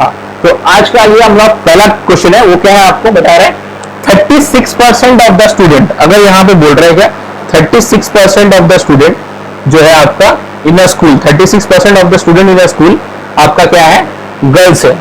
हाँ, तो आज का ये हम लोग पहला क्वेश्चन है, वो क्या है आपको बता रहे हैं 36% ऑफ द स्टूडेंट, अगर यहाँ पे बोल रहे हैं क्या 36% ऑफ द स्टूडेंट जो है आपका in a school, 36% of the student in a school आपका क्या है, गर्ल्स है।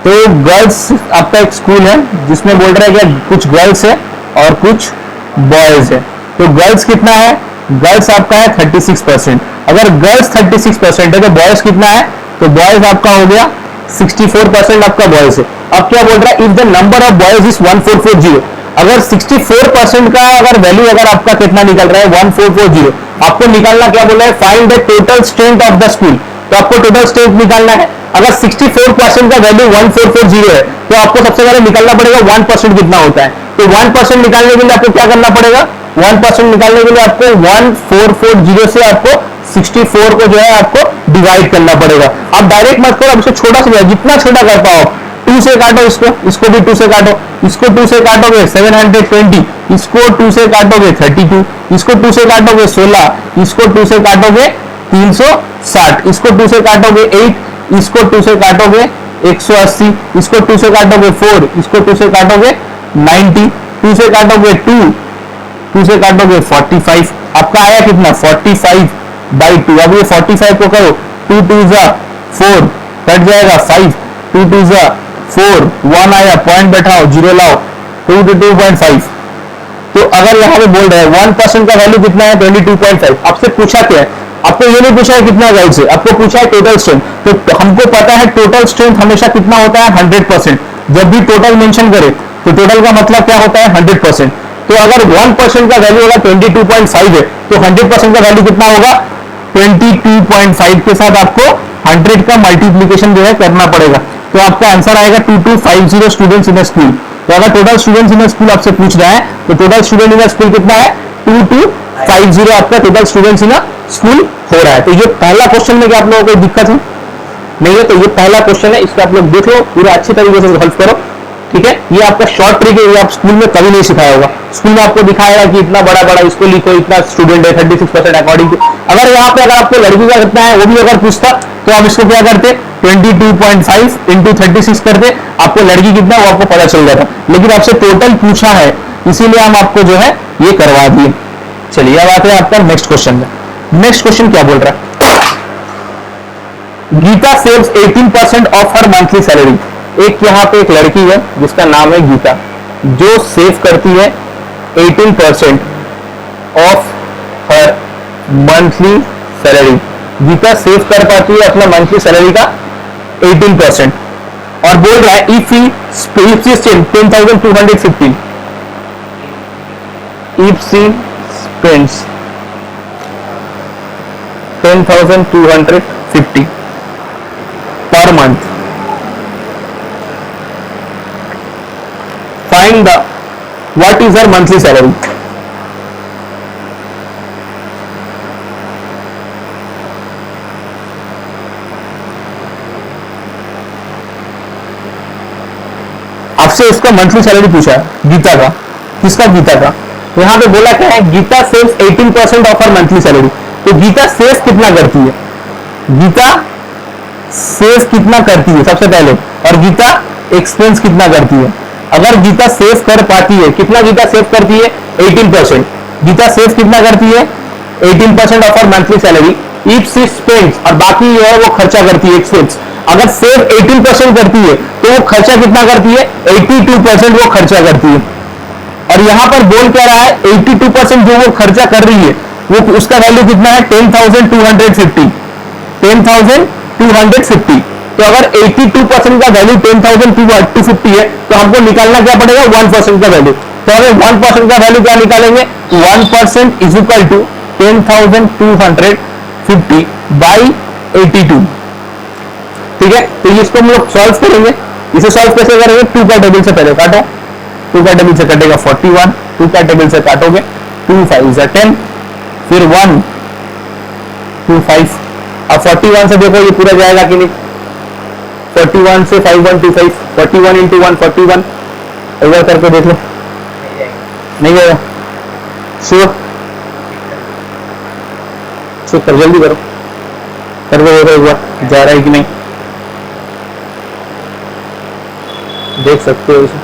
तो गर्ल्स आपका एक स्कूल है जिसमें बोल रहे हैं क्या कुछ गर्ल्स है और कुछ बॉयज है। तो गर्ल्स कितना है, गर्ल्स आपका है 36%। अगर गर्ल्स 36% है तो बॉयज कितना है, तो बॉयज आपका हो गया 64% आपका बॉयज है। अब क्या बोल रहा है, if the number of boys is 1440, अगर 64% का अगर वैल्यू अगर आपका कितना निकल रहा है 1440, आपको निकालना क्या बोल रहा है, find the total strength of the school. तो आपको टोटल स्ट्रेंथ निकालना है। अगर 64% का वैल्यू 1440 है तो आपको सबसे पहले निकालना पड़ेगा 1% कितना होता है। तो 1% निकालने के लिए आपको क्या करना पड़ेगा, 1% निकालने के लिए आपको 1440 से आपको 64 को जो है आपको डिवाइड करना पड़ेगा। आप डायरेक्ट मत करो, अब इसको छोटा से जितना छोटा कर पाओ, 2 से काटो इसको भी 2 से काटो, इसको 2 से काटोगे 720, इसको 2 से काटोगे 32, इसको 2 से काटोगे 16, इसको 2 से काटोगे 360, इसको 2 से काटोगे 8, इसको 2 से काटोगे 180, इसको 2 से काटोगे 4, इसको 2 से काटोगे 90, 2 से काटोगे 2 से काटोगे 45, आपका आया कितना 45/2। अब ये 45 को करो, 2 2 जा 4, कट जाएगा 5, 2 2 जा 4, 1 आया, पॉइंट बैठाओ, 0 लाओ, 22.5। तो अगर यहाँ पे बोल रहे हैं 1% का वैल्यू कितना है 22.5, आपसे पूछा क्या है, आपको ये नहीं पूछा है कितना गर्ल्स है, आपको पूछा है टोटल स्ट्रेंथ। तो हमको पता है टोटल स्ट्रेंथ हमेशा कितना होता है 100%। जब भी टोटल मेंशन करे तो टोटल का मतलब क्या होता है 100%। तो अगर 1% का वैल्यू होगा 22.5 है तो 100% का वैल्यू कितना होगा 22.5 के साथ आपको 100 का मल्टीप्लीकेशन जो है करना पड़ेगा। तो आपका आंसर आएगा 2250 स्टूडेंट्स इन स्कूल। तो अगर टोटल स्टूडेंट्स इन स्कूल आपसे पूछ रहा है तो टोटल स्टूडेंट इन स्कूल कितना है 2250 आपका टोटल स्टूडेंट्स इन स्कूल हो रहा है। तो ये पहला क्वेश्चन में क्या आप लोगों को दिक्कत है नहीं है, तो ये पहला क्वेश्चन है, इसको आप लोग देख लो, पूरा अच्छी तरीके से सॉल्व करो, ठीक है। ये आपका शॉर्ट ट्रिक है, ये आप स्कूल में कभी नहीं सिखाया होगा। स्कूल में आपको दिखाएगा कि इतना बड़ा बड़ा इसको लिखो, इतना स्टूडेंट है 36% अकॉर्डिंग टू। अगर यहाँ पे अगर आपको लड़की का कितना है वो भी अगर पूछता तो आप इसको क्या करते 22.5 × 36 करते, आपको लड़की कितना वो आपको पता चल जाता। लेकिन आपसे टोटल पूछा है इसीलिए हम आपको जो है ये करवा दिए। चलिए अब आते हैं आपका नेक्स्ट क्वेश्चन में। नेक्स्ट क्वेश्चन क्या बोल रहा है, Gita saves 18% of her monthly salary. एक यहाँ पे एक लड़की है जिसका नाम है गीता, जो सेव करती है 18% of her monthly salary. Gita save कर पाती है अपना मंथली सैलरी का 18%, और बोल रहा है if she spend 10,250, if she spends 10,250 per month, find the what is her monthly salary। आपसे उसका मंथली सैलरी पूछा है गीता का, किसका गीता का। तो यहाँ पे बोला क्या है, Gita saves 18% of her monthly salary. तो गीता सेव कितना करती है, गीता सेव कितना करती है सबसे पहले, और गीता एक्सपेंस कितना करती है। अगर गीता सेव कर पाती है, कितना गीता सेव करती है 18%, गीता सेव कितना करती है 18% of her monthly salary. If she spends, और बाकी जो है वो खर्चा करती है एक्सपेंस। अगर सेव 18% करती है तो वो खर्चा कितना करती है 82% वो खर्चा करती है। और यहां पर बोल क्या रहा है 82% जो वो खर्चा कर रही है वो उसका वैल्यू कितना है 10,250, 10,250। तो अगर 82% का वैल्यू 10,250 है तो हमको निकालना क्या पड़ेगा 1% का वैल्यू। तो अगर 1% का वैल्यू क्या निकालेंगे 1% इज इक्वल टू 10,250 बाई 82, ठीक है। तो इसको हम लोग सॉल्व करेंगे। इसे सॉल्व कैसे करेंगे, 2 का टेबल से पहले काटो, 2 का टेबल से कटेगा 41, 2 का टेबल से काटोगे 2 5 10, फिर 1 2 5। अब 41 से देखो ये पूरा जाएगा कि नहीं, 41 से 5125, 41 इंटू 1 41, एक बार करके देख लो, नहीं जाएगा, श्योर कर जल्दी करो, करके देखो एक बार जा रहा है कि नहीं। देख सकते हो इसे।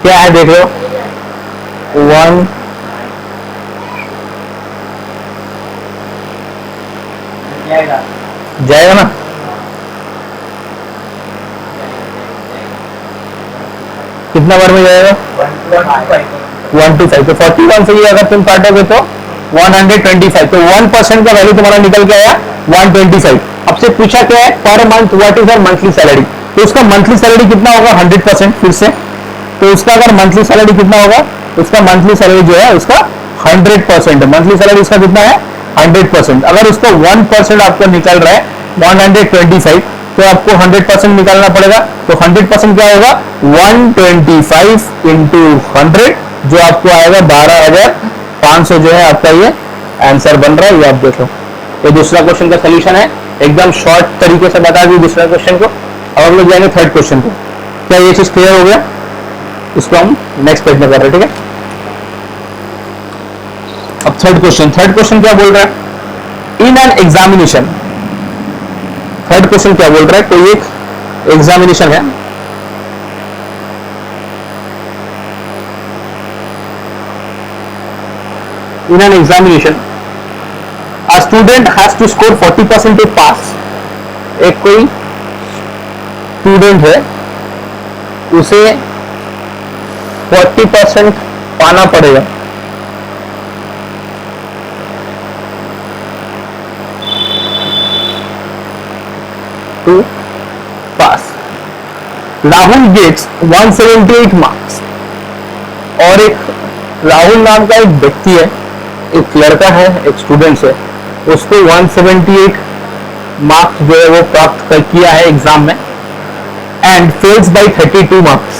क्या है देख लो, 1 जाएगा ना, कितना बार में जाएगा 125। तो 41 से अगर तुम काटोगे तो 125, तो 1% का वैल्यू तुम्हारा निकल के आया 125। अब से पूछा क्या है, per month what is your monthly salary, तो उसका मंथली सैलरी कितना होगा 100%। फिर से तो उसका अगर मंथली सैलरी कितना होगा, उसका मंथली सैलरी जो है उसका 100%, मंथली सैलरी उसका कितना है 100%। अगर उसका 1% आपको निकल रहा है 125, तो आपको 100% निकालना पड़ेगा। तो 100% क्या होगा 125 इंटू 100, जो आपको आएगा 12,500 जो है आपका ये आंसर बन रहा है। ये आप देखो, ये दूसरा क्वेश्चन का सोल्यूशन है, एकदम शॉर्ट तरीके से बता दी दूसरा क्वेश्चन को। अब हम लोग जाएंगे थर्ड क्वेश्चन को। क्या ये चीज क्लियर हो गया, इसको हम नेक्स्ट पेज में कर रहे हैं, ठीक है। अब थर्ड क्वेश्चन क्या बोल रहा है, in an examination, third question क्या बोल रहा है, कोई एक एग्जामिनेशन है, in an examination a student has to score 40% to pass. एक कोई स्टूडेंट है, उसे 40% पाना पड़ेगा, to pass. Rahul gets 178 marks, और एक राहुल नाम का एक व्यक्ति है, एक लड़का है, एक स्टूडेंट है, उसको 178 मार्क्स जो है वो प्राप्त किया है एग्जाम में, एंड फेल्स बाय 32 मार्क्स।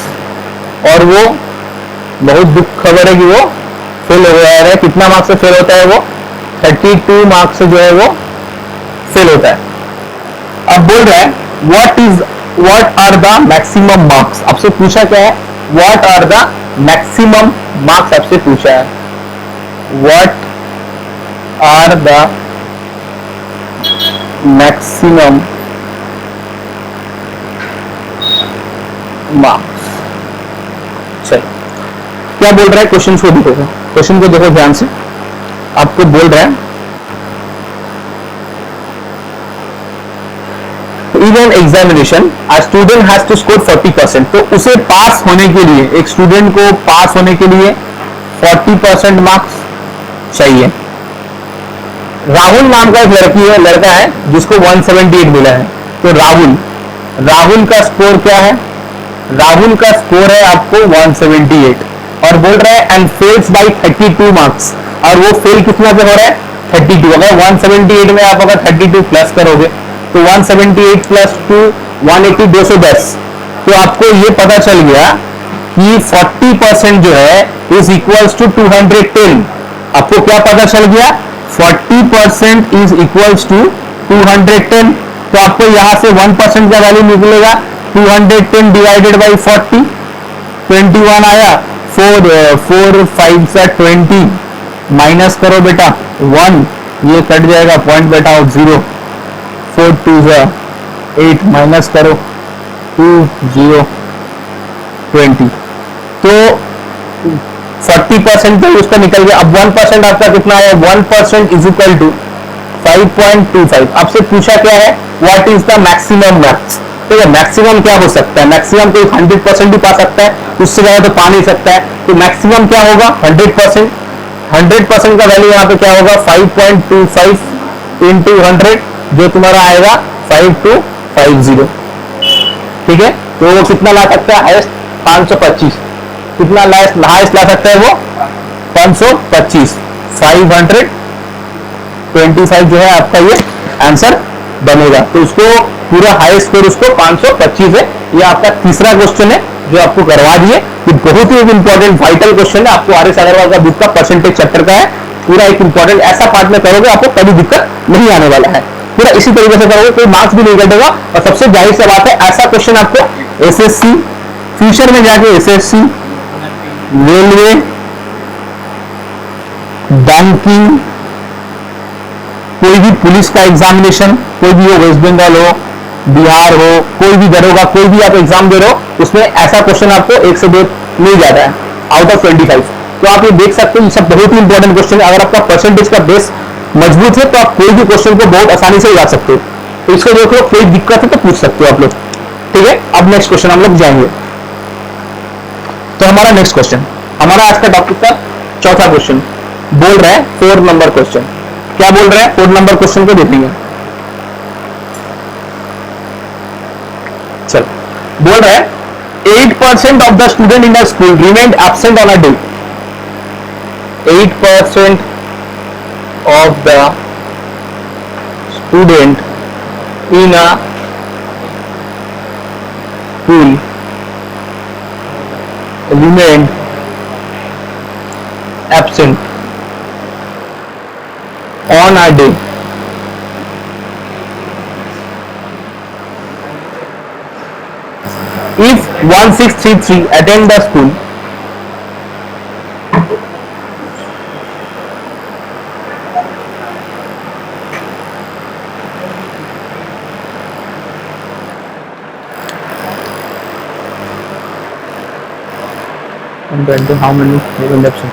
और वो बहुत दुख खबर है कि वो फेल हो गया है। कितना मार्क्स से फेल होता है वो, 32 मार्क्स से जो है वो फेल होता है। अब बोल रहा है what are the maximum marks, आपसे पूछा क्या है, what are the maximum marks आपसे पूछा है, what are the maximum marks. चल क्या बोल रहा है, क्वेश्चन को देखो, क्वेश्चन को देखो ध्यान से। आपको बोल रहा है in an examination a student has to score 40%, तो उसे पास होने के लिए, एक स्टूडेंट को पास होने के लिए 40% मार्क्स चाहिए। राहुल नाम का एक लड़का है जिसको 178 मिला है। तो राहुल का स्कोर क्या है, राहुल का स्कोर है आपको 178, और बोल रहा है एंड फेल्स बाय 32 मार्क्स, और वो फेल कितना पे हो रहा है 32। अगर 178 में आप अगर 32 प्लस करोगे तो 178 प्लस 2 180, 210, तो आपको ये पता चल गया कि 40% जो है इज इक्वल्स टू 210। आपको क्या पता चल गया, 40% इज इक्वल्स टू 210। तो आपको यहां से 1% का वैल्यू निकलेगा 210 डिवाइडेड बाई 40, 21 आया, 4 5 से 20, माइनस करो बेटा 1, ये कट जाएगा, पॉइंट बैठा 0, 4 2 8, माइनस करो 2 0 20। तो 40% तो उसका निकल गया। अब 1% आपका कितना है, 1% इज इक्वल टू 5.25। आपसे पूछा क्या है, what is the maximum marks. ठीक है, मैक्सिमम क्या हो सकता है, मैक्सिमम तो 100% भी पा सकता है, उससे ज्यादा तो पा नहीं सकता है। तो मैक्सिमम क्या होगा 100%, 100% का वैल्यू यहाँ पे क्या होगा 5.25 इंटू 100, जो तुम्हारा आएगा 5250। ठीक है, तो वो कितना ला सकता है, हाईएस्ट 525। कितना हाईएस्ट ला सकता है वो 525, 525 जो है आपका ये आंसर बनेगा। तो उसको पूरा हाईएस्ट स्कोर उसको 525 है। ये आपका तीसरा क्वेश्चन है जो आपको करवा दिए, कि बहुत ही इंपॉर्टेंट वाइटल क्वेश्चन है। आपको आर एस अग्रवाल का बुक का परसेंटेज चैप्टर का है, पूरा एक इंपॉर्टेंट ऐसा पार्ट में करोगे आपको कभी दिक्कत नहीं आने वाला है। पूरा इसी तरीके से करोगे, कोई मार्क्स भी नहीं कटेगा। और सबसे जाहिर सी बात है, ऐसा क्वेश्चन आपको एसएससी फ्यूचर में जाके एसएससी, रेलवे, बैंकिंग, कोई भी पुलिस का एग्जामिनेशन, कोई भी हो, वेस्ट बंगाल हो, बिहार हो, कोई भी दरोगा, कोई भी आप एग्जाम दे रहे हो, उसमें ऐसा क्वेश्चन आपको 1 से 2 मिल जाता है आउट ऑफ 25। तो आप ये देख सकते हो, ये सब बहुत ही इंपॉर्टेंट क्वेश्चन है। अगर आपका परसेंटेज का बेस मजबूत है तो आप कोई भी क्वेश्चन को बहुत आसानी से उड़ा सकते हो। तो इसको देख लो, कोई दिक्कत है तो पूछ सकते हो आप लोग। ठीक है, अब नेक्स्ट क्वेश्चन हम लोग जाएंगे। तो हमारा नेक्स्ट क्वेश्चन, हमारा आज का टॉपिक का चौथा क्वेश्चन बोल रहा है 4 नंबर क्वेश्चन। क्या बोल रहा है? 4 नंबर क्वेश्चन को देखेंगे। चल, बोल रहा है 8% of the student in the school remained absent on a day. 8% of the student in a school remained absent on a day if 1633 attend the school compared to how many remained absent.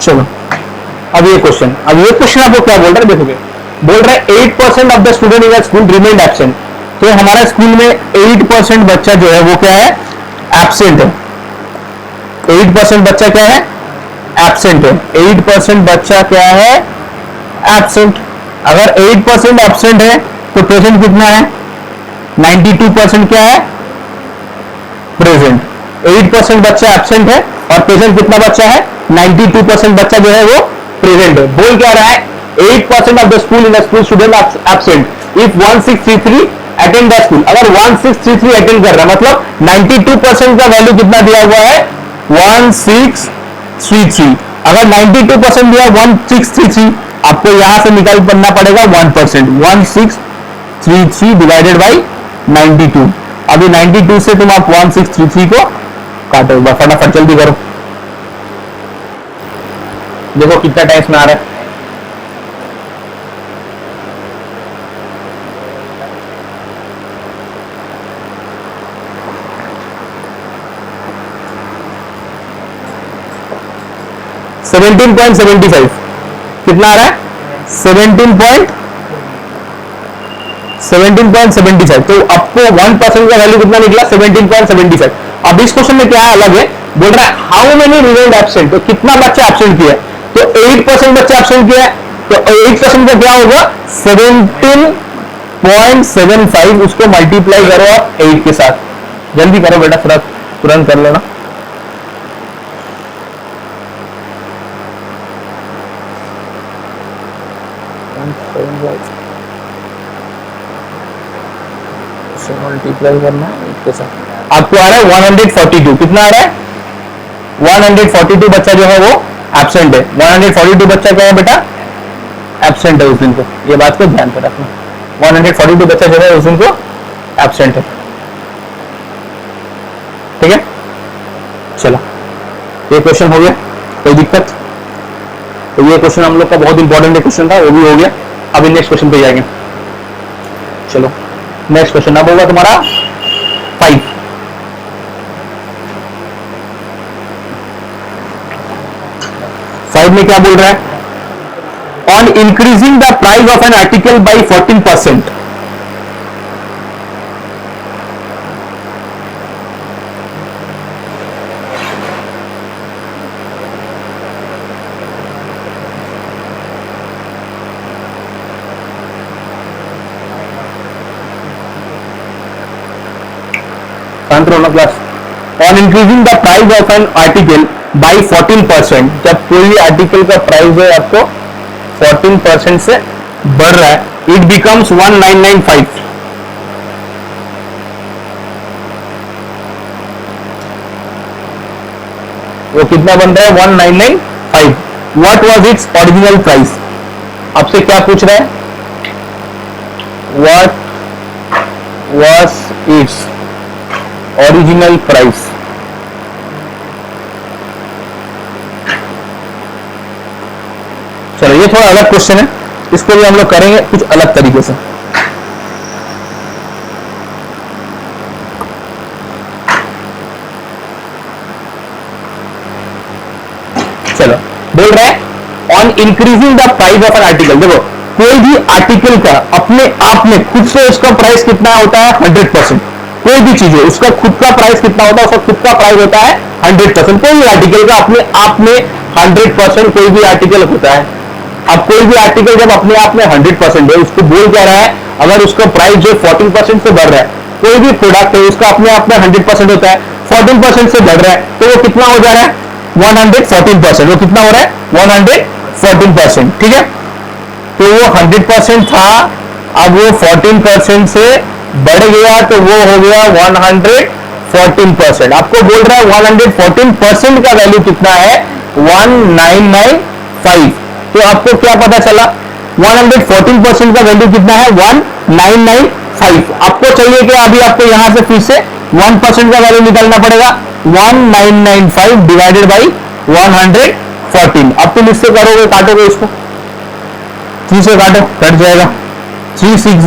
चलो, अब ये question आपको क्या बोल रहा है, देखोगे बोल रहा है 8% of the student in school remained absent. तो हमारा स्कूल में 8% बच्चा जो है वो क्या है? एब्सेंट है। 8% बच्चा क्या है? एब्सेंट है। 8% बच्चा क्या है? एब्सेंट। अगर 8% एब्सेंट है तो प्रेजेंट कितना है? 92% क्या है? प्रेजेंट। 8% बच्चा एब्सेंट है और प्रेजेंट कितना बच्चा है? 92% बच्चा जो है वो प्रेजेंट है। बोल क्या रहा है? 8% of the school in the school student absent if 1633 attend the school. अगर 1633 अटेंड कर रहा है मतलब 92% का वैल्यू कितना दिया हुआ है? 1633। अगर 92% दिया 1633, आपको यहां से निकाल करना पड़ेगा 1%। 1633 डिवाइडेड बाई 92। अभी 92 से तुम आप 1633 को काटो, फटाफट जल्दी करो। देखो कितना टाइम में आ रहा है। $17.75 कितना आ रहा है? 17.75। तो आपको 1% का वैल्यू कितना निकला? 17.75। अब इस क्वेश्चन में क्या है अलग है, बोल रहा है हाउ मेनी रिमेन्ड एब्सेंट। तो कितना बच्चा एब्सेंट किया है? तो 8% बच्चा एब्सेंट किया है, तो 8% का क्या होगा? 17.75। उसको मल्टीप्लाई करो आप 8 के साथ। जल्दी करो बेटा, तुरंत कर लेना। मल्टीप्लाई करना 8 के साथ, आपको आ रहा है 142। कितना आ रहा है? 142 बच्चा जो है वो एब्सेंट है। 142 बच्चा क्या है बेटा? एब्सेंट है उस दिन को। ये बात को ध्यान पर रखना। 142 बच्चा जो है उस दिन को एब्सेंट है। ठीक है, चलो ये क्वेश्चन हो गया, कोई दिक्कत? तो ये क्वेश्चन हम लोग का बहुत इंपॉर्टेंट क्वेश्चन था, वो भी हो गया। अभी नेक्स्ट क्वेश्चन पे जाएंगे। चलो नेक्स्ट क्वेश्चन अब होगा तुम्हारा 5। में क्या बोल रहा है? On increasing the price of an article by 14%, class. On increasing the price of an article by 14%, जब कोई आर्टिकल का प्राइस है आपको 14% से बढ़ रहा है, इट बिकम्स 1995। वो कितना बन रहा है? 1995। What was its original price? आपसे क्या पूछ रहा है? What was its original price? चलो ये थोड़ा अलग क्वेश्चन है, इसको भी हम लोग करेंगे कुछ अलग तरीके से। चलो बोल रहा है on increasing the price of an article. देखो कोई भी आर्टिकल का अपने आप में खुद से उसका प्राइस कितना होता है? 100%। कोई भी चीज है उसका खुद का प्राइस कितना होता है? उसका खुद का प्राइस होता है 100%। कोई भी आर्टिकल का अपने आप में 100% कोई भी आर्टिकल होता है। अब कोई भी आर्टिकल जब अपने आप में 100% है, उसको बोल क्या रहा है? अगर उसका प्राइस जो 14% से बढ़ रहा है, कोई भी प्रोडक्ट है उसका अपने आप में 100% होता है, 14% से बढ़ रहा है, तो वो कितना हो जा रहा है? 114%। वो कितना हो रहा है? 114%। ठीक है, तो वो 100% था, अब वो 14% से बढ़ गया तो वो हो गया 114%। आपको बोल रहा है 114% का वैल्यू कितना है? 1995। तो आपको क्या पता चला? 114% का वैल्यू कितना है? 1995। आपको चाहिए कि अभी आपको यहां से फिर से 1% का वैल्यू निकालना पड़ेगा। 1995 डिवाइडेड बाई 114। अब तुम इससे करोगे, काटोगे इसको, 3 से काटो, कट जाएगा। 3 6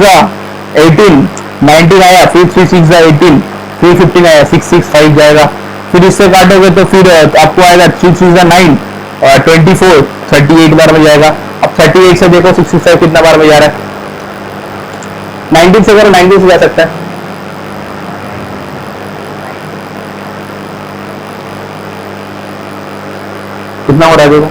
18, 19 आया, फिर 3 6 18, फिर 15 आया, 665 जाएगा। फिर इससे काटोगे तो फिर आपको आएगा 3 6 9 और 24, 38 बार में जाएगा। अब 38 से देखो 65 कितना बार में जा रहा है? 19 से करो, 19 से जा सकता है। कितना हो रहा है देखो?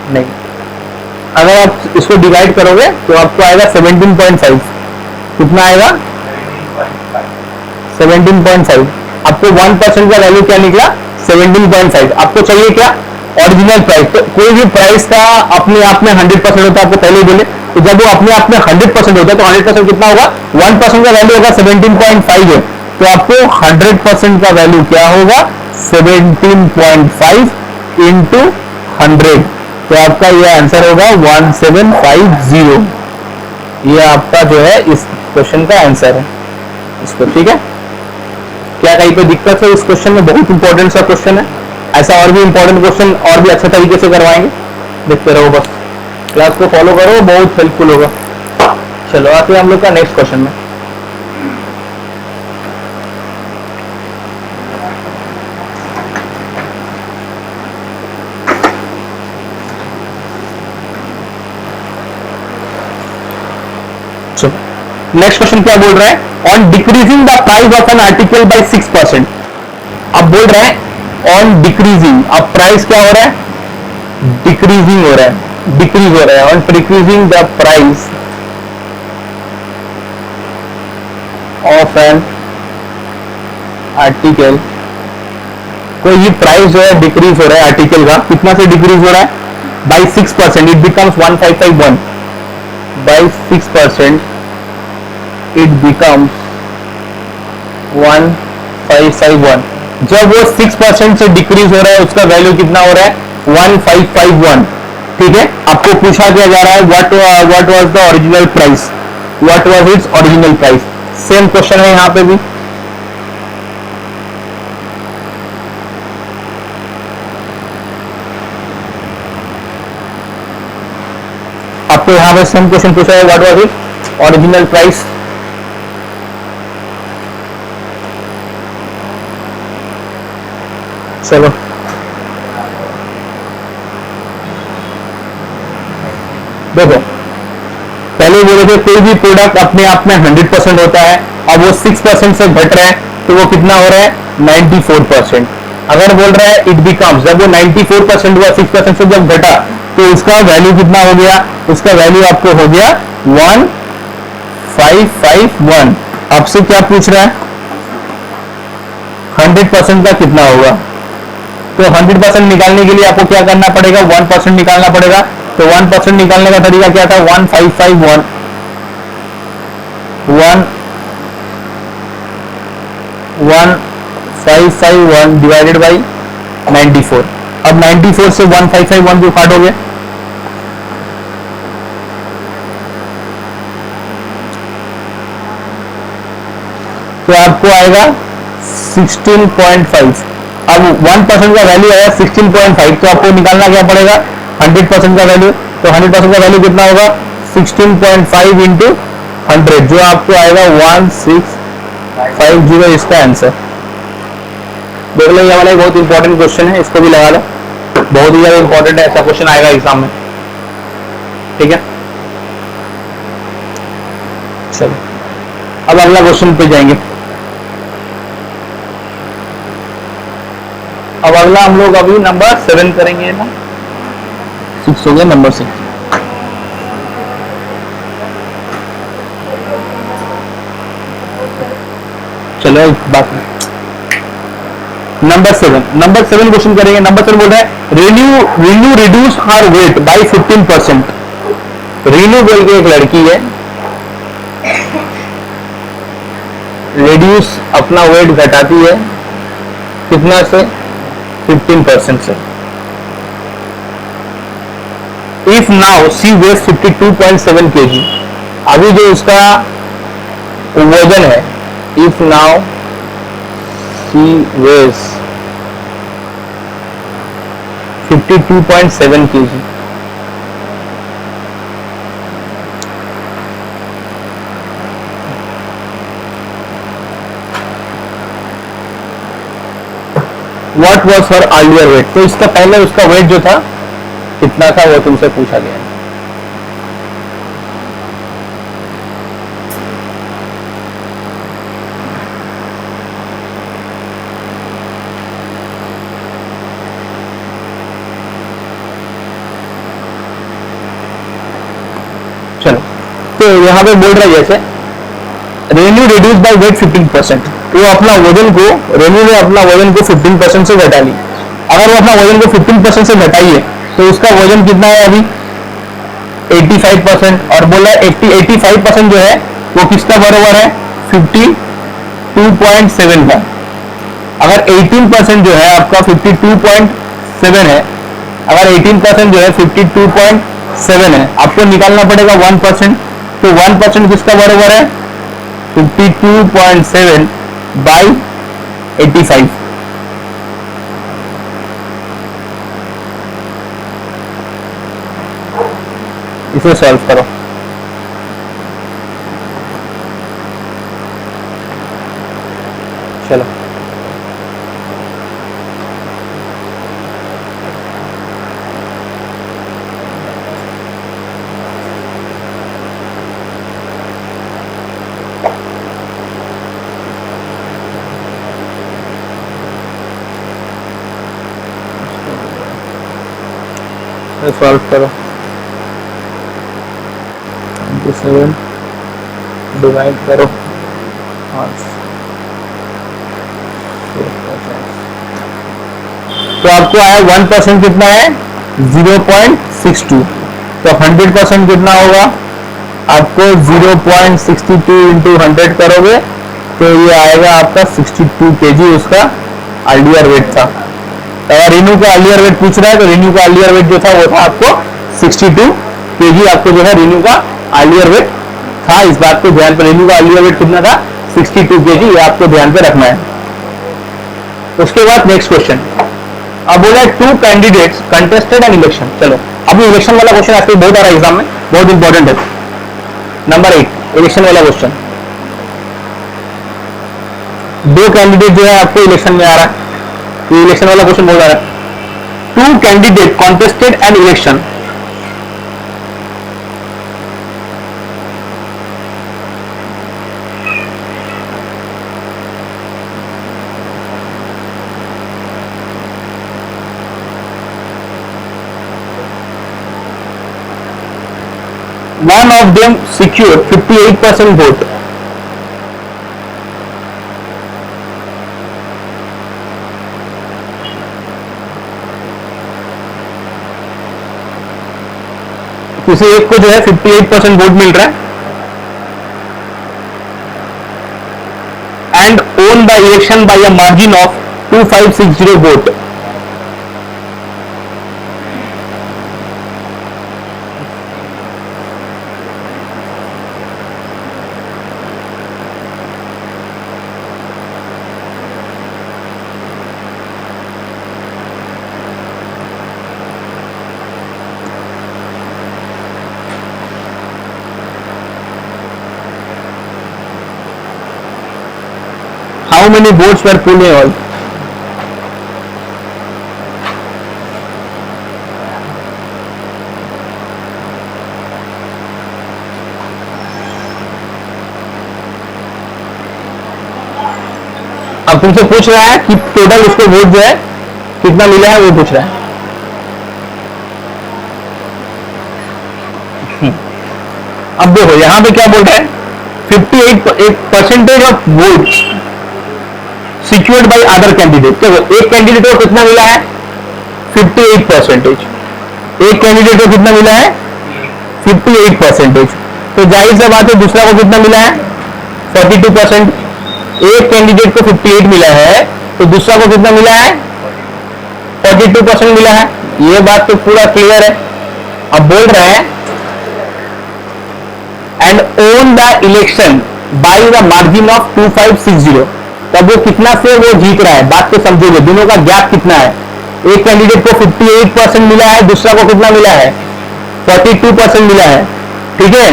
नहीं, अगर आप इसको डिवाइड करोगे तो आपको आएगा 17.5। कितना आएगा? 17.5। आपको 1% का वैल्यू क्या निकला? 17.5। आपको चाहिए क्या? Original price. तो कोई भी प्राइस का अपने आप में 100% होता है, आपको पहले ही बोले। तो जब वो अपने आप में 100% होता है तो 100% कितना होगा? 1% का वैल्यू होगा 17.5 है, तो आपको 100% का वैल्यू क्या होगा? 17.5 इंटू 100। तो आपका ये आंसर होगा 1750। ये आपका जो है इस क्वेश्चन का आंसर है इसको। ठीक है, क्या कहीं पे दिक्कत है इस क्वेश्चन में? बहुत इंपॉर्टेंट सा क्वेश्चन है। ऐसा और भी इंपॉर्टेंट क्वेश्चन और भी अच्छे तरीके से करवाएंगे, देखते रहो बस। क्लास को फॉलो करो, बहुत हेल्पफुल होगा। चलो आते हैं हम लोग का नेक्स्ट क्वेश्चन में। नेक्स्ट क्वेश्चन क्या बोल रहा है? On decreasing the price of an article by 6%। अब बोल रहा है ऑन डिक्रीजिंग, अब प्राइस क्या हो रहा है? डिक्रीजिंग हो रहा है, डिक्रीज हो रहा है। On decreasing the price of an article, कोई भी प्राइस जो है डिक्रीज हो रहा है आर्टिकल का, कितना से डिक्रीज हो रहा है? By 6%। It becomes 1551। By 6% it becomes 1551। जब वो 6% से डिक्रीज हो रहा है उसका वैल्यू कितना हो रहा है? 1551। ठीक है, आपको पूछा क्या जा रहा है? What was the original price? What was its original price? Same question है यहां पे भी। आपको यहां पे सेम क्वेश्चन पूछा है, what was its original price? चलो देखो, पहले बोले थे कोई भी प्रोडक्ट अपने आप में 100% होता है, अब वो 6% से घट रहा है तो वो कितना हो रहा है? 94%। अगर बोल रहा है इट बिकम्स, जब वो 94% हुआ 6% से जब घटा तो उसका वैल्यू कितना हो गया, उसका वैल्यू आपको हो गया 1551। आपसे क्या पूछ रहा है, 100% का कितना होगा। तो 100% निकालने के लिए आपको क्या करना पड़ेगा, 1% निकालना पड़ेगा। तो 1% निकालने का तरीका क्या था, 1551 1551 डिवाइडेड बाई 94। अब 94 से 1551 को काटोगे तो आपको आएगा 16.5। अब 1% का वैल्यू आया 16.5, तो आपको निकालना क्या पड़ेगा, 100% का वैल्यू। तो 100% का वैल्यू कितना होगा, 16.5 इंटू 100, जो आपको आएगा 1650, इसका आंसर। देख लो, ये वाला बहुत इंपॉर्टेंट क्वेश्चन है, इसको भी लगा लो, बहुत ही ज्यादा इंपॉर्टेंट है, ऐसा क्वेश्चन आएगा एग्जाम में। ठीक है, चलो अब अगला क्वेश्चन पे जाएंगे। अब अगला हम लोग अभी नंबर 7 करेंगे ना, 6 हो गया, नंबर 6। चलो बात नंबर 7 क्वेश्चन करेंगे। नंबर 7 बोल रहा है Renu reduce her weight by 15%। Renu बोल के एक लड़की है, रिड्यूस अपना वेट घटाती है कितना से, 15% से। If now she weight 52.7 kg, अभी जो उसका वजन है, if now she weights 52.7 kg, what was her earlier weight. तो इसका पहले उसका वेट जो था कितना था, वो तुमसे पूछा गया है। चलो, तो यहां पे बोल रहा है जैसे रेन्यू रिड्यूस बाय वेट 15%, वो अपना वजन को, रेन्यू ने अपना वजन को 15% से घटा ली। अगर वो अपना वजन को 15% से घटाइए तो उसका वजन कितना है अभी, 85%। और बोला 85% जो है वो किसका बराबर है, 52.7 का। अगर 18% जो है आपका 52.7 है, अगर 18% जो है 52.7 है, आपको निकालना पड़ेगा 1%। तो 1% किसका बराबर है, 52.7 बाई 85। इसे सॉल्व करो। चलो सॉल्व करो। 7 डिवाइड करो 5। तो आपको आया 1% कितना है, 0.62। तो 100% कितना होगा, आपको 0.62 इंटू 100 करोगे तो ये आएगा आपका 62 kg उसका अर्लियर वेट था। अगर रीनू का अर्लियर वेट पूछ रहा है तो रीनू का अर्लियर वेट जो था वो था आपको 62 kg, आपको जो है रीनू का अर्लियर वेट था। इस बात को ध्यान पर, रीनू का अर्लियर वेट कितना था, 62 kg, ये आपको ध्यान पे रखना है। उसके बाद नेक्स्ट क्वेश्चन, अब बोला 2 कैंडिडेट्स कंटेस्टेड एन इलेक्शन। चलो अभी इलेक्शन वाला क्वेश्चन आजकल बहुत आ रहा है एग्जाम में, बहुत इंपॉर्टेंट है। नंबर 8 इलेक्शन वाला क्वेश्चन। 2 कैंडिडेट जो है आपको इलेक्शन में आ रहा है, ये इलेक्शन वाला क्वेश्चन बहुत आ रहा है। 2 candidate contested an election, one of them secured 58% vote. किसी एक को जो है 58% वोट मिल रहा है and won the election by a margin of 2560 vote. How many votes were Pune all? अब तुमसे पूछ रहा है कि टोटल उसको वोट जो है कितना मिला है, वो पूछ रहा है. अब देखो यहां पे क्या बोल रहा है, 58% of votes secured by other candidate. तो एक कैंडिडेट को कितना मिला है, 58%. एक कैंडिडेट को कितना मिला है, 58%. तो जाहिर सी बात है दूसरा को कितना मिला है, 42%. एक कैंडिडेट को 58 मिला है तो दूसरा को कितना मिला है, 42% मिला है. ये बात तो पूरा क्लियर है. अब बोल रहे हैं and won the election by the margin of 2560. तब वो कितना से वो जीत रहा है, बात को समझोगे. दोनों का गैप कितना है, एक कैंडिडेट को 58% मिला है, दूसरा को कितना मिला है, 42% मिला है. ठीक है,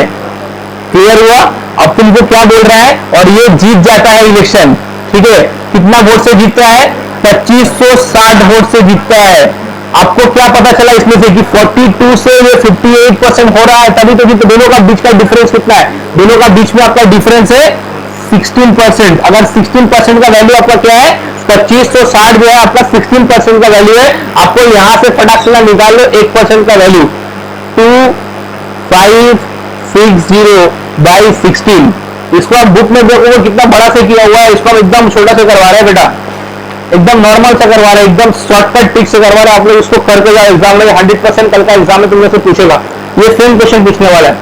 क्लियर हुआ. अब तुमको क्या बोल रहा है, और ये जीत जाता है इलेक्शन. ठीक है, कितना वोट से जीतता है, 2560 वोट से जीतता है. आपको क्या पता चला इसमें से कि 42 से ये 58% हो रहा है, तभी तो जीत. दोनों का बीच का डिफरेंस कितना है, दोनों का बीच में आपका डिफरेंस है 16%. अगर 16% का वैल्यू आपका क्या है, 2560 जो है आपका 16% का वैल्यू है. आपको यहां से फटाक से निकाल लो 1% का वैल्यू, 2560 बाई 16. इसको आप बुक में देखोगे कितना बड़ा से किया हुआ है, इसको हम एकदम छोटा से करवा रहे हैं बेटा, एकदम नॉर्मल से करवा रहे हैं, एकदम शॉर्टकट ट्रिक से करवा रहे हैं. आप लोग इसको करके जाओ एग्जाम में, 100% कल का एग्जाम में तुमसे पूछेगा. ये सेम क्वेश्चन पूछने वाला है,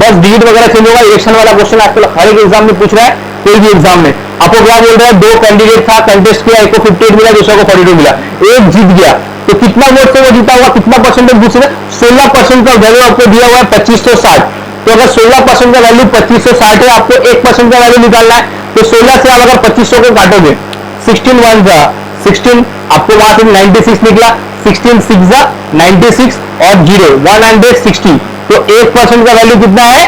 बस डिजिट वगैरह चेंज होगा. इलेक्शन वाला क्वेश्चन आजकल हर एक एग्जाम में पूछ रहा है, कोई भी एग्जाम में. आपको क्या बोल रहा है, दो कैंडिडेट था, कंटेस्ट किया, एक को 58 मिला, दूसरा को 42 मिला, एक जीत गया. तो कितना वोट से वो जीता होगा, कितना परसेंटेज दूसरे, 16% का वैल्यू आपको दिया हुआ है 2560. तो अगर 16% का वैल्यू 2560 है, आपको 1% का वैल्यू निकालना है. तो 16 से आप अगर 2500 को काटोगे, 16 1 जा 16, आपको वहां से 96 निकला, 16 6 जा 96 और 0 160. तो 1% का वैल्यू कितना है,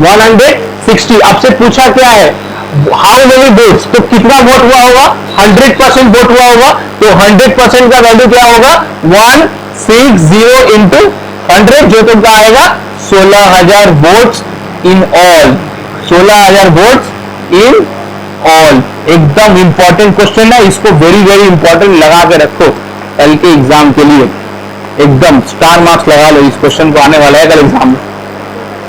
160. आपसे पूछा क्या है, हाउ मेनी वोट्स, तो कितना वोट हुआ होगा, 100% वोट हुआ होगा. तो 100% का वैल्यू क्या होगा, 160 इंटू 100, जो तुमका आएगा 16,000 votes in all. 16,000 votes in all. एकदम इंपॉर्टेंट क्वेश्चन है, इसको वेरी वेरी इंपॉर्टेंट लगा के रखो कल के एग्जाम के लिए. एकदम स्टार मार्क्स लगा लो इस क्वेश्चन को, आने वाला है कल एग्जाम में.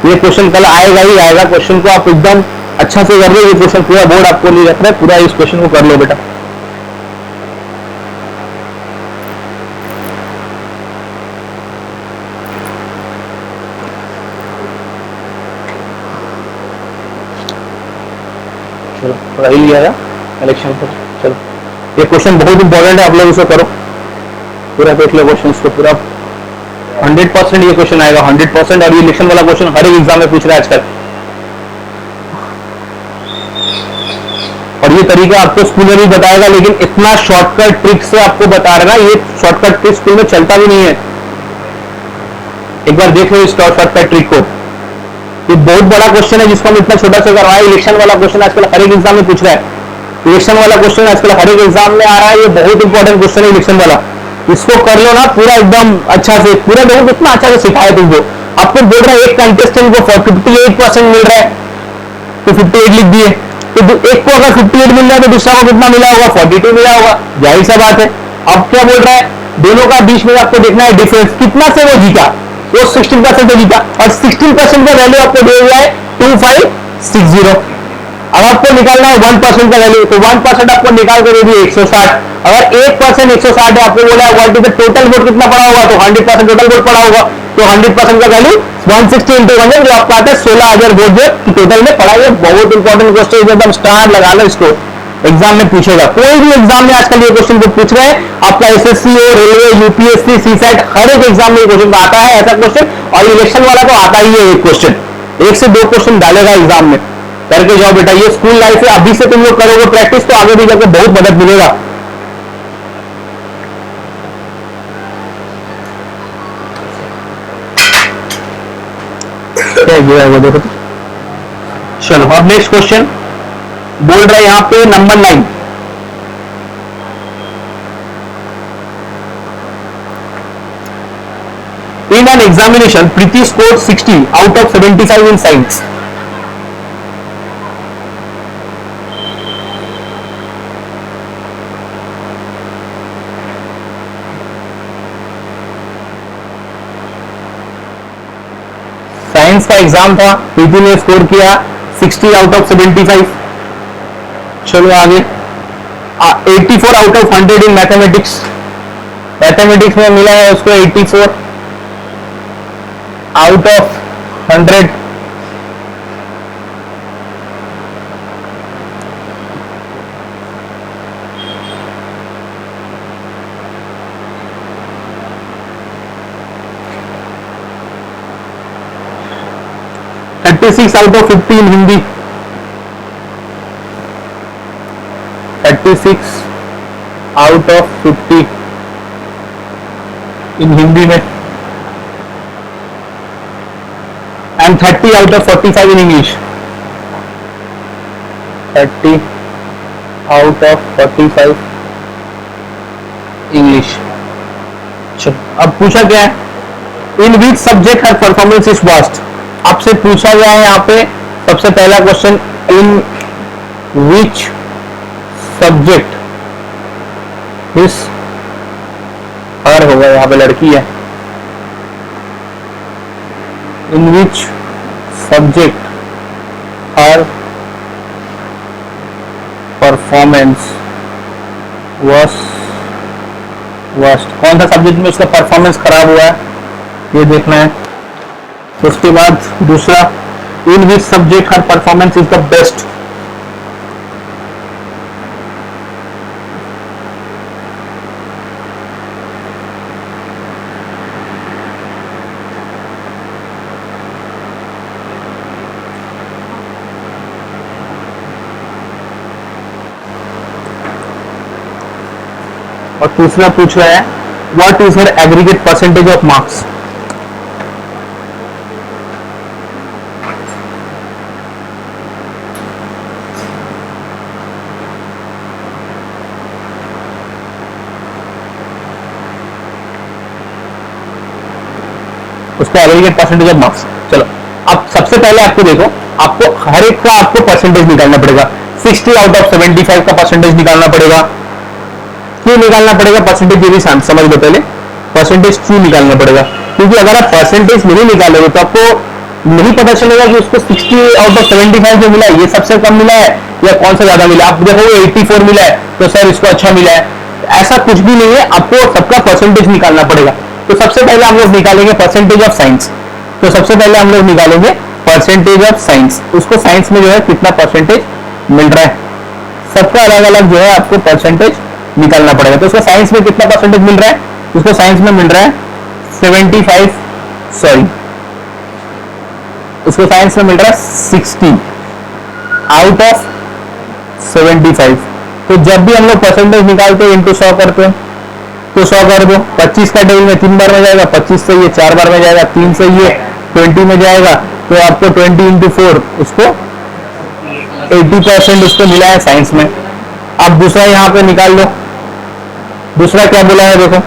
ये क्वेश्चन कल आएगा ही आएगा. क्वेश्चन को आप एकदम अच्छा से कर लो. ये क्वेश्चन पूरा बोर्ड आपको नहीं रख रहा है, पूरा इस क्वेश्चन को कर लो बेटा. चलो थोड़ा ही लिया इलेक्शन पर. चलो ये क्वेश्चन बहुत इंपॉर्टेंट है, आप लोग इसको करो, पूरा देख लो क्वेश्चन को पूरा. 100% ये क्वेश्चन आएगा, 100%. और ये इलेक्शन वाला क्वेश्चन हर एक एग्जाम में पूछ रहा है आजकल. और ये तरीका आपको स्कूल में भी बताएगा, लेकिन इतना शॉर्टकट ट्रिक से आपको बता रहा है. ये शॉर्टकट ट्रिक स्कूल में चलता भी नहीं है. एक बार देख लो इस शॉर्टकट ट्रिक को. ये बहुत बड़ा क्वेश्चन है जिसको हम इतना छोटा सा करवाए. इलेक्शन वाला क्वेश्चन आजकल हर एक एग्जाम में पूछ रहा है. इलेक्शन वाला क्वेश्चन आजकल हर एक एग्जाम में आ रहा है. ये बहुत इंपॉर्टेंट क्वेश्चन है इलेक्शन वाला. इसको कर लो ना पूरा एकदम अच्छा से, पूरा देखो कितना अच्छा से सिखाया तुमको. आपको बोल रहा है एक कंटेस्टेंट को 58% मिल रहा है, तो 58 लिख दिए. तो एक को अगर 58 मिल रहा है तो दूसरा को कितना मिला होगा, 42 मिला होगा. जाहिर सा बात है. अब क्या बोल रहा है, दोनों का बीच में आपको देखना है डिफरेंस, कितना से वो जीता. वो 16% तो जीता, और 16% का वैल्यू आपको दिया गया है 2560। अब आपको निकालना है 1% का वैल्यू, तो 1% आपको निकाल कर दे दिए 160। अगर 1% 160 है, आपको बोला है what is the total vote कितना पड़ा होगा, तो 100% टोटल वोट पड़ा होगा, तो 100% का वैल्यू 160 इंटू 100 जो आपका आता है 16,000 वोट जो टोटल में पड़ा है। बहुत इंपॉर्टेंट क्वेश्चन, एकदम स्टार लगा लो इसको, एग्जाम में पूछेगा, कोई भी एग्जाम में आजकल ये क्वेश्चन को पूछ रहे हैं, आपका एसएससी हो, रेलवे, यूपीएससी, सीसैट, हर एक एग्जाम में क्वेश्चन आता है ऐसा क्वेश्चन, और इलेक्शन वाला तो आता ही है एक क्वेश्चन, 1 से 2 क्वेश्चन डालेगा एग्जाम में। करके जाओ बेटा, ये स्कूल लाइफ है, अभी से तुम लोग करोगे प्रैक्टिस तो आगे भी जाकर बहुत मदद मिलेगा। वो देखो, चलो अब नेक्स्ट क्वेश्चन बोल रहा है यहां पे number 9, in an examination Preeti scored 60 out of 75 in science. Science का एग्जाम था, प्रीति ने स्कोर किया 60 आउट ऑफ 75। चलो आगे, 84 out of 100 in mathematics, mathematics में मिला है उसको 84 out of 100। Six out of 50 in Hindi, 36 out of 50 in Hindi में, and 30 out of 45 in English, 30 out of 45 English. चलो अब पूछा क्या है, in which subject her performance is worst. आपसे पूछा गया है यहाँ पे सबसे पहला क्वेश्चन, इन विच सब्जेक्ट इस, हर होगा यहाँ पे लड़की है, in which subject her performance worst, कौन सा सब्जेक्ट में उसका परफॉर्मेंस खराब हुआ है ये देखना है। उसके बाद दूसरा, in which subject her performance is the best, और तीसरा पूछ रहा है what is her aggregate percentage of marks. उसका एग्रीगेट परसेंटेज ऑफ मार्क्स। चलो अब सबसे पहले आपको देखो, आपको हर एक का आपको परसेंटेज निकालना पड़ेगा, 60 आउट ऑफ 75 का परसेंटेज निकालना पड़ेगा। क्यों निकालना पड़ेगा परसेंटेज, ये भी समझ लो पहले, परसेंटेज क्यों निकालना पड़ेगा, क्योंकि अगर आप परसेंटेज नहीं निकालोगे तो आपको नहीं पता चलेगा कि उसको 60 आउट ऑफ 75 जो मिला है ये सबसे कम मिला है या कौन सा ज्यादा मिला है। आप देखोगे 84 मिला है तो सर इसको अच्छा मिला है, ऐसा कुछ भी नहीं है, आपको सबका परसेंटेज निकालना पड़ेगा। तो सबसे पहले हम लोग निकालेंगे परसेंटेज ऑफ साइंस, तो सबसे पहले हम लोग निकालेंगे परसेंटेज ऑफ साइंस, उसको साइंस में जो है कितना परसेंटेज मिल रहा है, सबका अलग अलग जो है आपको परसेंटेज निकालना पड़ेगा। तो उसको साइंस में कितना परसेंटेज मिल रहा है, उसको साइंस में मिल रहा है 75, सॉरी उसको साइंस में मिल रहा है 60 आउट ऑफ 75। तो जब भी हम लोग परसेंटेज निकालते हैं इंटू 100 करते हैं, तो 100 कर दो, 25 का टेबल में 3 बार में जाएगा, 25 से ये 4 बार में जाएगा, 3 से ये 20 में जाएगा, तो आपको 20 इंटू 4 उसको 80% उसको मिला है साइंस में। अब दूसरा यहाँ पे निकाल लो, दूसरा क्या बोला है देखो,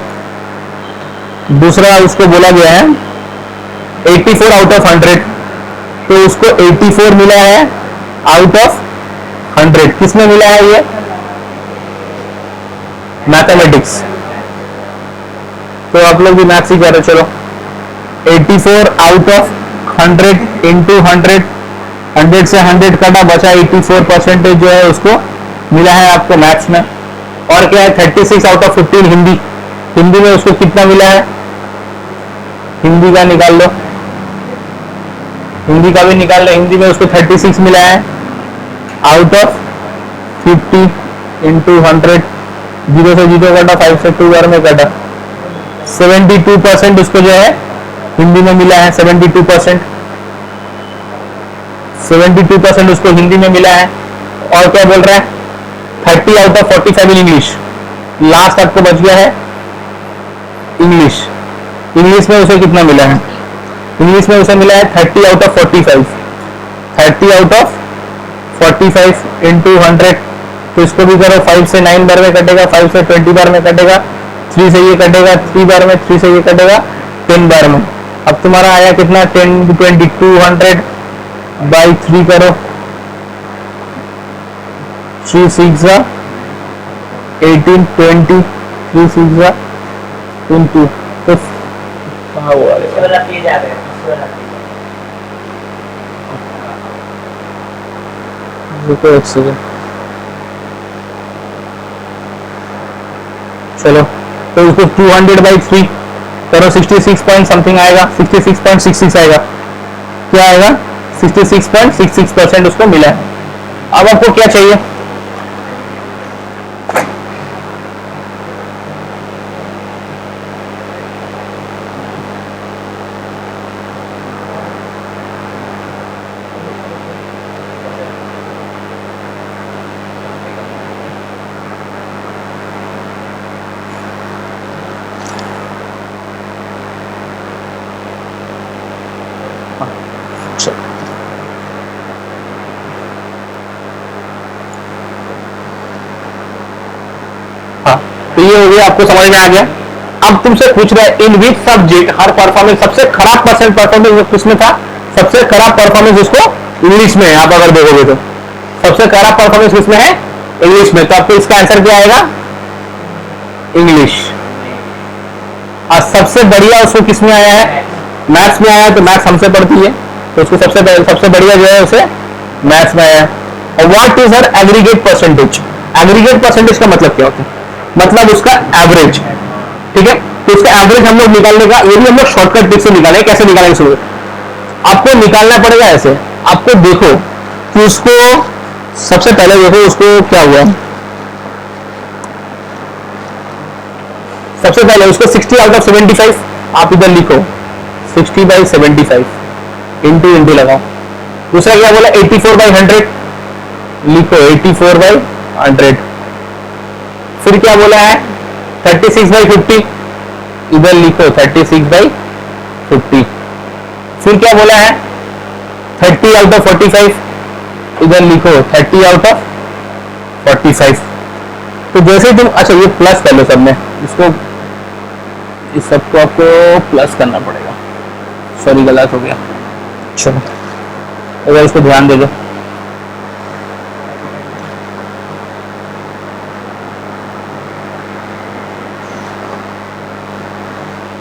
दूसरा उसको बोला गया है 84 आउट ऑफ 100, तो उसको 84 मिला है आउट ऑफ 100, किसमें मिला है ये, मैथमेटिक्स। तो आप लोग भी मैथ्स ही कर रहे, चलो 84 आउट ऑफ 100 इंटू 100, 100 से 100 कटा, बचा 84% जो है उसको मिला है आपको मैथ्स में। और क्या है 36 आउट ऑफ 15 हिंदी, हिंदी में उसको कितना मिला है, हिंदी का निकाल लो, हिंदी का भी निकाल लो, हिंदी में उसको 36 मिला है आउट ऑफ 50 इंटू 100, 0 से 0 कटा, 5 से 2 बार में कटा, 72% उसको जो है हिंदी में मिला है, 72%, 72% उसको हिंदी में मिला है। और क्या बोल रहा है 30 out of 45 in English, last आपको बच गया है इंग्लिश, इंग्लिश में उसे कितना मिला है, इंग्लिश में उसे मिला है 30 out of 45, 30 out of 45 into 100, तो इसको भी करो, 5 से 9 बार में कटेगा, 5 से 20 बार में कटेगा, 3 से ये कटेगा 3 बार में, 3 से ये कटेगा 10 बार में। अब तुम्हारा आया कितना 10 20 200 बाई 3 करो, 3 6 18 20, 3 6 into, तो कहाँ हुआ रुको एक सेकेंड, चलो तो इसको 200 बाई 3 करो, 66 पॉइंट समथिंग आएगा, 66.66 आएगा, क्या आएगा 66.66% उसको मिला है। अब आपको क्या चाहिए, तो ये हो गया, आपको समझ में आ गया। अब तुमसे पूछ रहा है in which subject her performance, सबसे खराब परफॉर्मेंस किसमें था, सबसे खराब परफॉर्मेंस उसको इंग्लिश में है। आप अगर देखोगे तो सबसे खराब परफॉर्मेंस किसमें है, इंग्लिश में। तो आपको इसका आंसर क्या आएगा, इंग्लिश। और सबसे बढ़िया उसको किसमें आया है, मैथ्स में आया है, तो मैथ्स हमसे पढ़ती है तो उसको सबसे बढ़िया जो है उसे मैथ्स में आया है। और what is her aggregate percentage, aggregate percentage का मतलब क्या होता है, मतलब उसका एवरेज, ठीक है। तो उसका एवरेज हम लोग निकालने का, ये भी हम लोग शॉर्टकट ट्रिक से निकालेंगे। कैसे निकालेंगे सुनो, आपको निकालना पड़ेगा ऐसे, आपको देखो कि उसको सबसे पहले देखो उसको क्या हुआ, सबसे पहले उसको 60 आउट ऑफ 75 आप इधर लिखो, 60 बाई 75 इंटू इंटू लगाओ। दूसरा क्या बोला 84 बाई 100 लिखो, 84 बाई 100। फिर क्या बोला है 36 बाई 50 इधर लिखो, 36 बाई 50। फिर क्या बोला है 30 आउट ऑफ 45 इधर लिखो, 30 आउट ऑफ 45। तो जैसे तुम, अच्छा ये प्लस कर लो सब में, इसको इस सबको आपको प्लस करना पड़ेगा, सॉरी गलत हो गया। चलो अगर इसको ध्यान दे दो,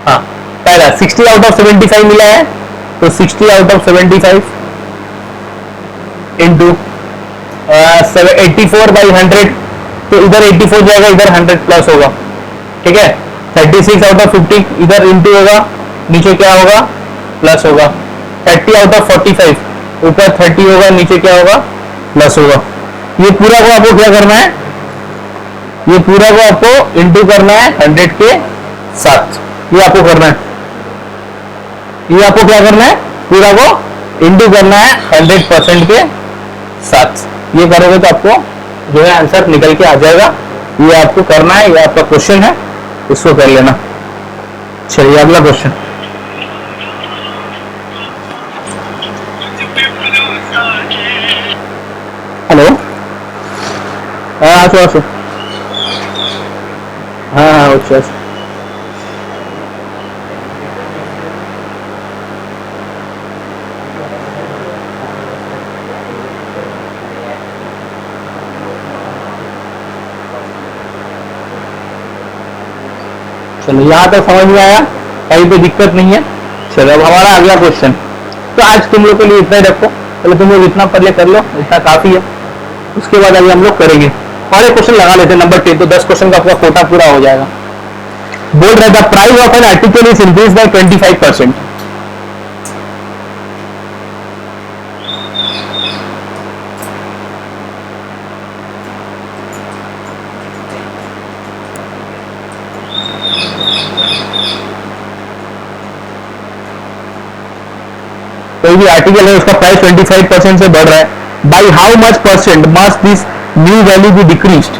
हाँ पहला 60 आउट ऑफ 75 मिला है, तो 60 आउट ऑफ 75 इंटू 84 बाई 100, तो इधर 84 जाएगा, इधर 100 प्लस होगा, ठीक है। 36 आउट ऑफ 50 इधर इंटू होगा, नीचे क्या होगा प्लस होगा। 30 आउट ऑफ 45 ऊपर 30 होगा, नीचे क्या होगा प्लस होगा। ये पूरा को आपको क्या करना है, ये पूरा को आपको इंटू करना है 100 के साथ, ये आपको करना है, ये आपको क्या करना है, पूरा को इंटू करना है 100% के साथ। ये करोगे तो आपको जो है आंसर निकल के आ जाएगा। ये आपको करना है, ये आपका क्वेश्चन है, इसको कर लेना। चलिए अगला क्वेश्चन, हेलो, हाँ अच्छा, हाँ अच्छा, चलो यहाँ तक समझ में आया, कहीं पे दिक्कत नहीं है, चलो अब हमारा अगला क्वेश्चन, तो आज तुम लोग के लिए इतना ही रखो, पहले तुम लोग इतना पढ़ ले कर लो, इतना काफी है। उसके बाद अभी हम लोग करेंगे और एक क्वेश्चन लगा लेते हैं नंबर 10, तो 10 क्वेश्चन का आपका कोटा पूरा हो जाएगा। बोल रहे the price of an article is increase by 25%। कोई भी आर्टिकल है उसका प्राइस 25% से बढ़ रहा है, by how much percent must this new value be decreased.